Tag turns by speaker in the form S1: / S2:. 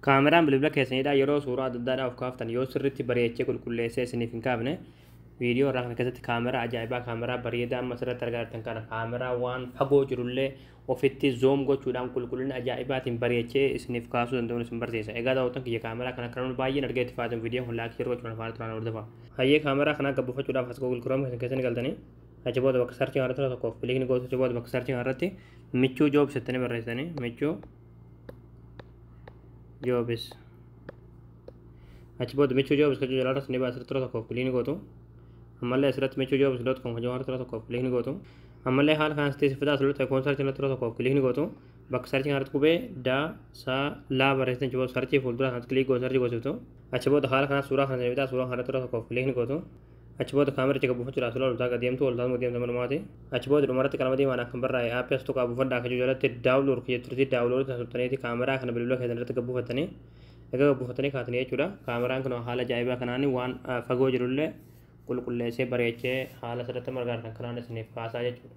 S1: kaameraan bilbila keessanidha yeroo suuraa adda addaadhaaf kaaftan yoo sirriitti bareechee qulqulleessee isiniif hin kaafne viidiyoo irraa kana keessatti kaameraa ajaa'ibaa kaameraa bareedaa amma asirratti argattan kana kaameraa waan fagoo jirullee ofitti zoom gochuudhaan qulqullina ajaa'ibaatiin bareechee isiniif kaasuu danda'uun isin barsiisa. Egaa daawwattan kiyya kaameraa kana kan baay'een argeetti faatan viidiyoo kun laakii yeroo jechuun afaan turaan hordofa. Hayyee kaameraa kana gabbuufachuudhaaf as Google Chrome keessatti galtanii achi booda bakka sarchiin irratti tokkoof kilikni gootu achi booda bakka sarchiin irratti michuu joobs jettanii barreessanii michuu joobs achi booda michuu joobs kan jedhu irratti ni baasirratti tokkoof kilikni gootu. ammallee asirratti michuu joobs.com kan jedhu tokkoof kilikni gootu. ammallee haala kanaan sitti sifataa asirratti ikoon sarchiin irratti tokkoof kilikni gootu. bakka sarchiin irratti qubee daa saa laa barreessitan achi booda sarchii fuuldura kanatti kilikii gootu sarchii gootu. achi booda haala kanaan suuraa kana bitaa suuraa kana irratti tokkoof kilikni gootu. achi booda kaamericha gabbuufachuudhaaf suuraa loltaa deemtu waltaasuma deemta malumaati. achi booda dhumarratti qalama diimaan akka barraa'e aappii as tokko buufadhaa akka jalatti daawuloor jetturitti daawuloor taasisuttaniiti kaameraa kana bilbila keessan irratti gabbuufattanii egaa gabbuufattanii kaatanii jechuudha. kaameraan kun haala ajaa'ibaa kanaan waan fagoo jirullee qulqulleessee bareechee haala sirriitti margaartan kanaan isiniif kaasaa jechuudha.